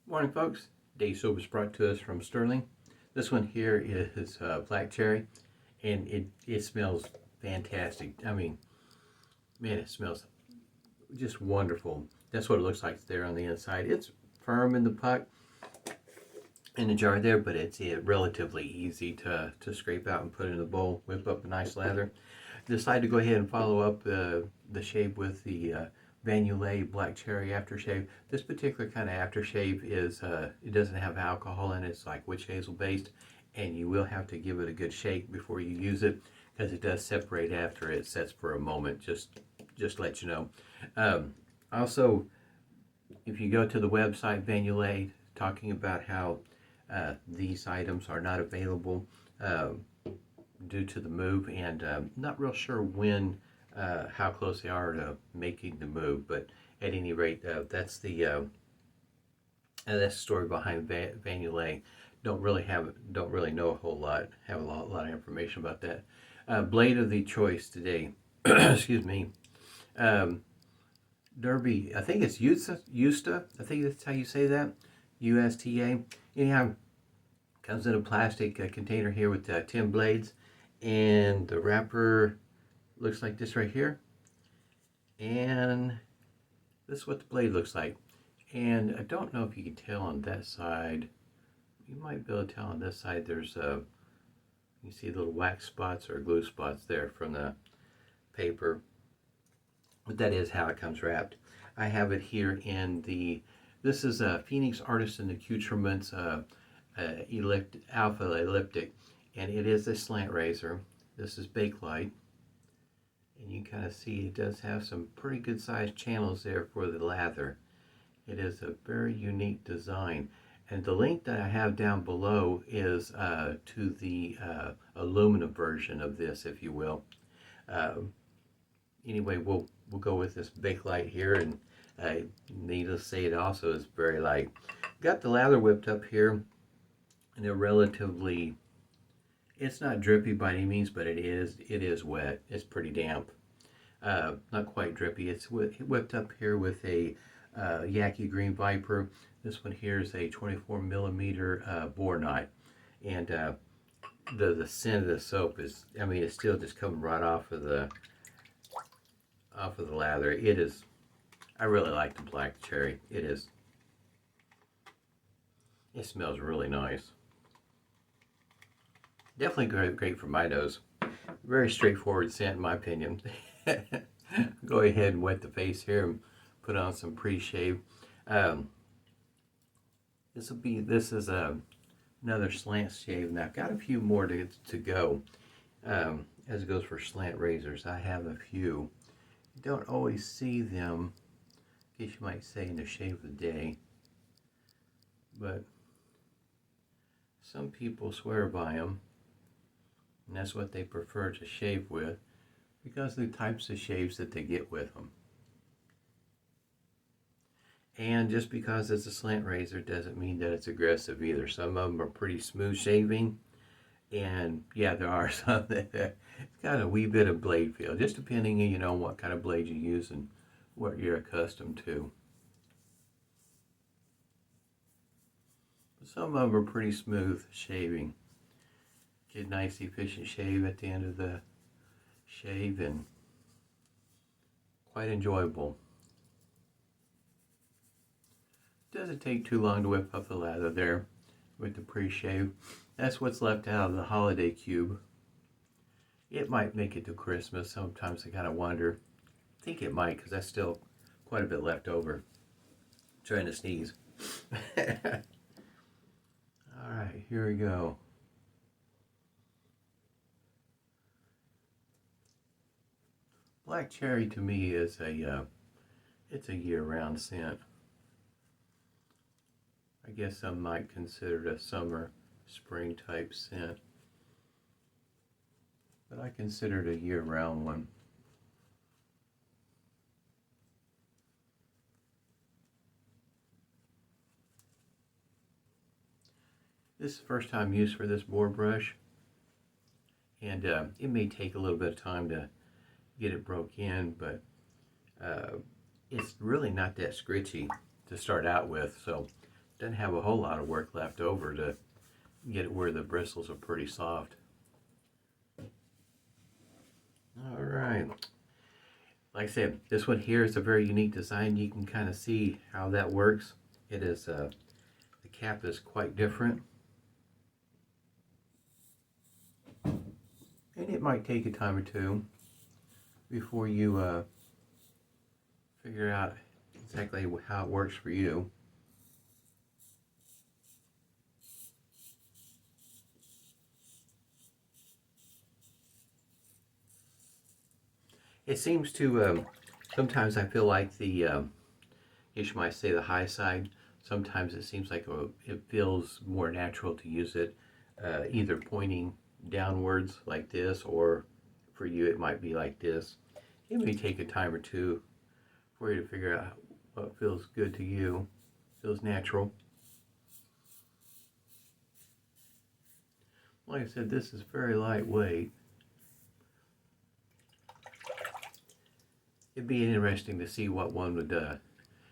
Morning, folks. Day soap is brought to us from Stirling. This one here is black cherry, and it smells fantastic. I mean, man, it smells just wonderful. That's what it looks like there on the inside. It's firm in the puck, in the jar there, but it's relatively easy to scrape out and put in the bowl. Whip up a nice lather. Decided to go ahead and follow up the shave with the Yulay Black Cherry aftershave. This particular kind of aftershave is, it doesn't have alcohol in it. It's like witch hazel based, and you will have to give it a good shake before you use it because it does separate after it sets for a moment. Just let you know. Also, if you go to the website Yulay, talking about how these items are not available due to the move, and not real sure when, how close they are to making the move. But at any rate, that's the story behind Yulay. Don't really know a whole lot. Have a lot of information about that. Blade of the choice today. Excuse me. Derby. I think it's USTA. I think that's how you say that. USTA. Anyhow, comes in a plastic container here with 10 blades, and the wrapper looks like this right here, and this is what the blade looks like. And I don't know if you can tell on that side. You might be able to tell on this side there's you see little wax spots or glue spots there from the paper, but that is how it comes wrapped. I have it here in this is a Phoenix Artisan Accoutrements Alpha Elliptic, and it is a slant razor. This is Bakelite, and you kind of see it does have some pretty good sized channels there for the lather. It is a very unique design, and the link that I have down below is to the aluminum version of this, if you will. Anyway, we'll go with this Bakelite here, and needless to say, it also is very light. Got the lather whipped up here, and they're relatively, it's not drippy by any means, but it is wet. It's pretty damp. Not quite drippy. It's whipped up here with a Yaqi Green Viper. This one here is a 24 millimeter boar knot, and the scent of the soap is, I mean, it's still just coming right off of the lather. It is, I really like the black cherry. It smells really nice. Definitely great for my nose. Very straightforward scent in my opinion. Go ahead and wet the face here and put on some Preshave. This is another slant shave, and I've got a few more to go. As it goes for slant razors, I have a few. You don't always see them, I guess you might say, in the shave of the day, but some people swear by them, and that's what they prefer to shave with because of the types of shaves that they get with them. And just because it's a slant razor doesn't mean that it's aggressive either. Some of them are pretty smooth shaving, and yeah, there are some that it's got a wee bit of blade feel, just depending, you know, what kind of blade you use and what you're accustomed to. But some of them are pretty smooth shaving. Get a nice efficient shave at the end of the shave, and quite enjoyable. Doesn't take too long to whip up the lather there with the Preshave. That's what's left out of the Holliday cube. It might make it to Christmas. Sometimes I kind of wonder. I think it might, because that's still quite a bit left over. I'm trying to sneeze. Alright, here we go. Black cherry to me is it's a year-round scent. I guess some might consider it a summer, spring type scent, but I consider it a year-round one. This is the first time use for this boar brush, and it may take a little bit of time to get it broke in, but it's really not that scritchy to start out with, so doesn't have a whole lot of work left over to get it where the bristles are pretty soft. All right. Like I said, this one here is a very unique design. You can kind of see how that works. It is, the cap is quite different. And it might take a time or two before you figure out exactly how it works for you. It seems to, sometimes I feel like the, you might say the high side, sometimes it seems like it feels more natural to use it either pointing downwards like this, or for you it might be like this. It may take a time or two for you to figure out what feels good to you, feels natural. Like I said, this is very lightweight. It'd be interesting to see what one would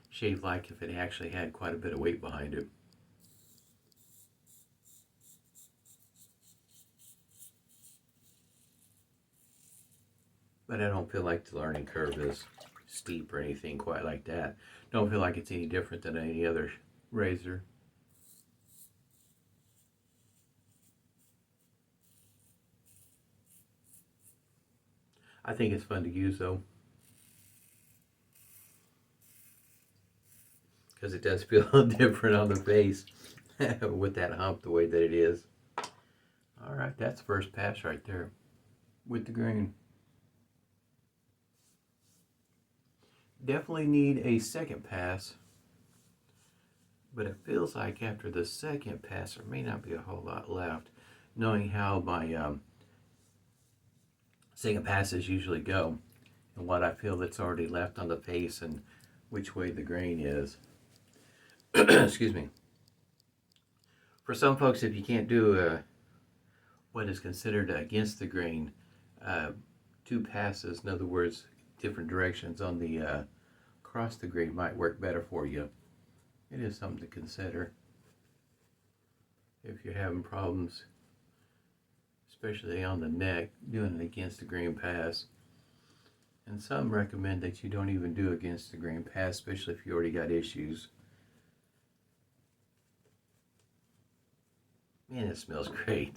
shave like if it actually had quite a bit of weight behind it. But I don't feel like the learning curve is steep or anything quite like that. Don't feel like it's any different than any other razor. I think it's fun to use though, because it does feel different on the face with that hump the way that it is. All right, that's the first pass right there with the grain. Definitely need a second pass, but it feels like after the second pass there may not be a whole lot left, knowing how my second passes usually go and what I feel that's already left on the face and which way the grain is. Excuse me. For some folks, if you can't do what is considered against the grain, 2 passes, in other words, different directions on the across the grain might work better for you. It is something to consider if you're having problems, especially on the neck, doing it against the grain pass. And some recommend that you don't even do against the grain pass, especially if you already got issues. Man, it smells great.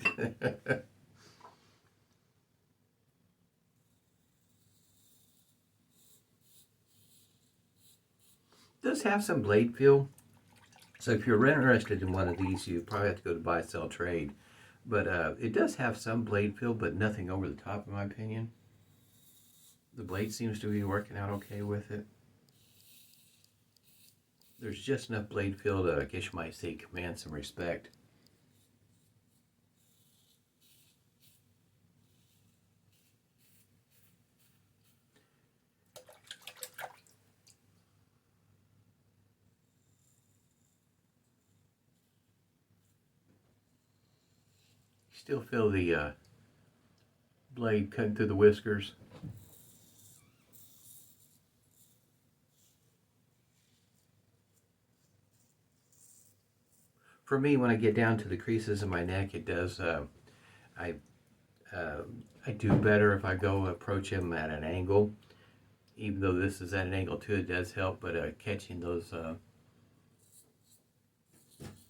Does have some blade feel. So if you're interested in one of these, you probably have to go to buy, sell, trade. But it does have some blade feel, but nothing over the top, in my opinion. The blade seems to be working out okay with it. There's just enough blade feel to, I guess you might say, command some respect. Still feel the blade cutting through the whiskers. For me, when I get down to the creases in my neck, it does, I do better if I go approach him at an angle. Even though this is at an angle too, it does help, but catching those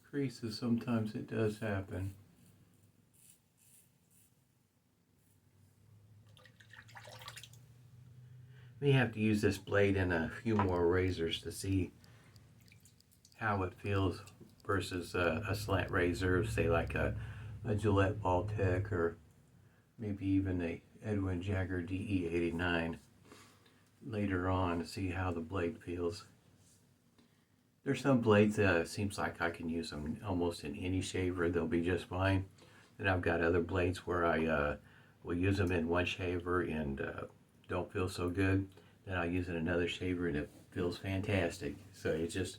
creases, sometimes it does happen. May have to use this blade in a few more razors to see how it feels versus a slant razor, say like a Gillette Ball Tech, or maybe even a Edwin Jagger DE89 later on, to see how the blade feels. There's some blades that it seems like I can use them almost in any shaver, they'll be just fine. And I've got other blades where I will use them in one shaver and don't feel so good. Then I'll use it in another shaver and it feels fantastic. So it's just,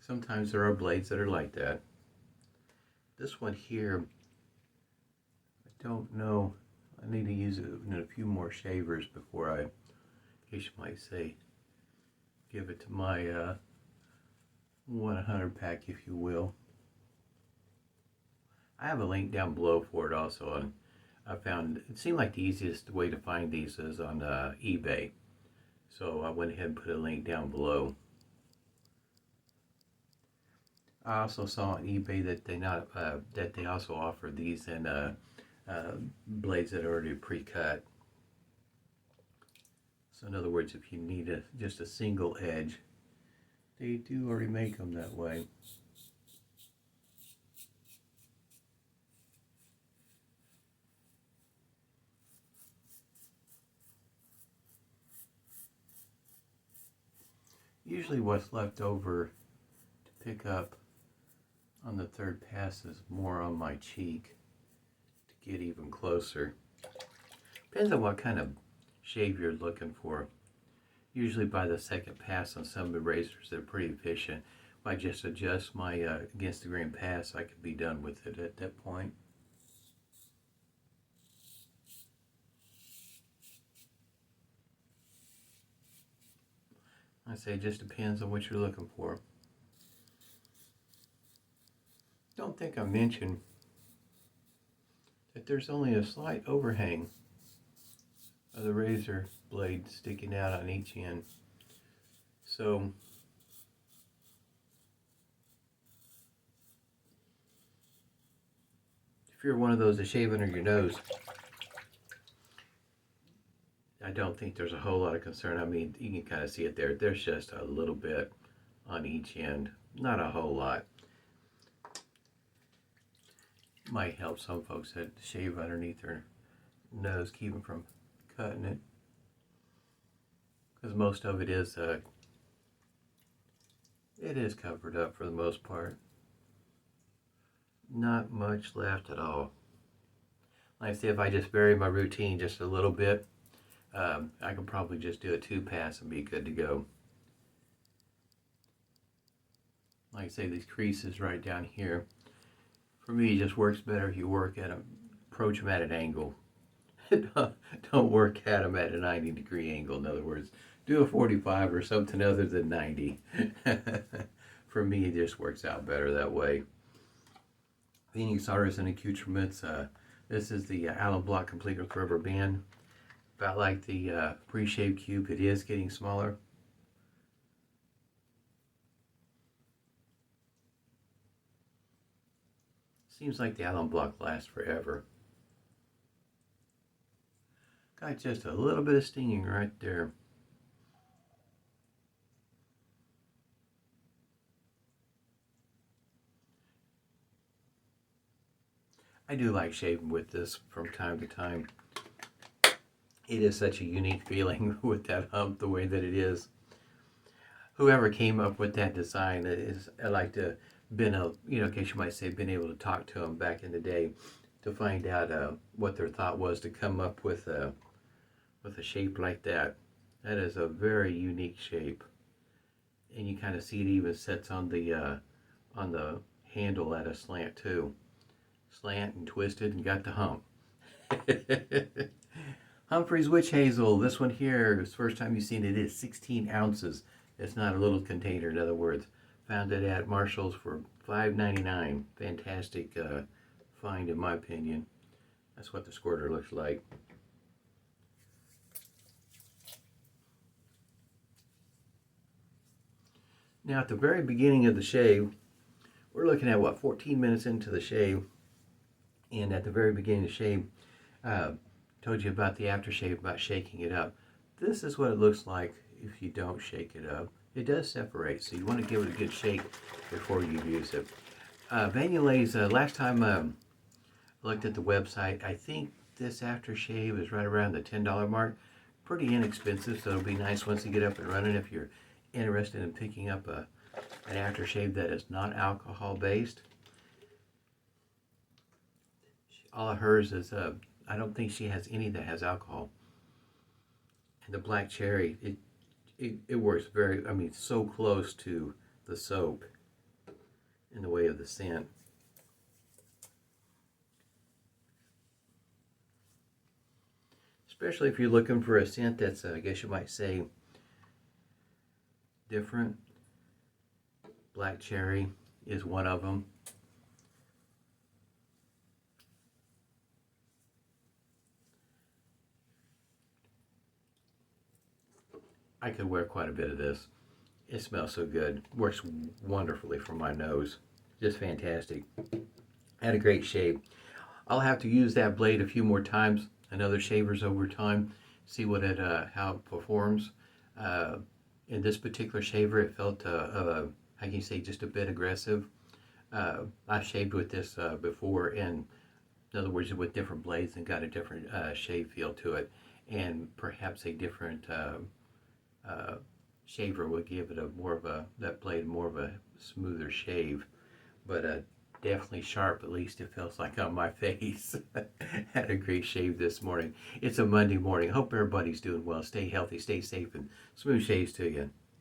sometimes there are blades that are like that. This one here, I don't know. I need to use it in a few more shavers before I, in case you might say, give it to my 100 pack, if you will. I have a link down below for it also. And I found it seemed like the easiest way to find these is on eBay. So I went ahead and put a link down below. I also saw on eBay that they also offer these in blades that are already pre-cut. So in other words, if you need just a single edge, they do already make them that way. Usually what's left over to pick up on the third pass is more on my cheek to get even closer. Depends on what kind of shave you're looking for. Usually by the second pass on some of the razors, they're pretty efficient. If I just adjust my against the grain pass, I could be done with it at that point. I say it just depends on what you're looking for. Don't think I mentioned that there's only a slight overhang of the razor blade sticking out on each end. So if you're one of those that shave under your nose, I don't think there's a whole lot of concern. I mean, you can kind of see it there. There's just a little bit on each end, not a whole lot. Might help some folks that shave underneath their nose, keep them from cutting it, because most of it is covered up for the most part. Not much left at all. Like I say, if I just vary my routine just a little bit, I can probably just do a 2-pass and be good to go. Like I say, these creases right down here, for me, it just works better if you approach them at an angle. Don't work at them at a 90-degree angle. In other words, do a 45 or something other than 90. For me, it just works out better that way. Phoenix Artisan Accoutrements. This is the alum block complete with rubber band. About like the Preshave cube, it is getting smaller. Seems like the alum block lasts forever. Got just a little bit of stinging right there. I do like shaving with this from time to time. It is such a unique feeling with that hump the way that it is. Whoever came up with that design is, I like to been in case you might say, been able to talk to them back in the day to find out what their thought was to come up with a shape like that. That is a very unique shape, and you kind of see it even sets on the handle at a slant too. Slant and twisted and got the hump. Humphreys witch hazel. This one here is the first time you've seen it. It is 16 ounces. It's not a little container, in other words. Found it at Marshall's for $5.99. Fantastic find, in my opinion. That's what the squirter looks like. Now, at the very beginning of the shave, we're looking at, 14 minutes into the shave. And at the very beginning of the shave, told you about the aftershave, about shaking it up. This is what it looks like if you don't shake it up. It does separate, so you want to give it a good shake before you use it. Van Yulay's, last time I looked at the website, I think this aftershave is right around the $10 mark. Pretty inexpensive, so it'll be nice once you get up and running if you're interested in picking up an aftershave that is not alcohol based. All of hers is, I don't think she has any that has alcohol. And the black cherry, it works so close to the soap in the way of the scent. Especially if you're looking for a scent that's, I guess you might say, different. Black Cherry is one of them. I could wear quite a bit of this. It smells so good. Works wonderfully for my nose. Just fantastic. Had a great shave. I'll have to use that blade a few more times and other shavers over time. See what it how it performs. In this particular shaver, it felt how can you say, just a bit aggressive. I've shaved with this before, and in other words, with different blades, and got a different shave feel to it, and perhaps a different shaver would give it a more of a that blade more of a smoother shave, but definitely sharp. At least it feels like on my face. Had a great shave this morning. It's a Monday morning. Hope everybody's doing well. Stay healthy, stay safe, and smooth shaves to you.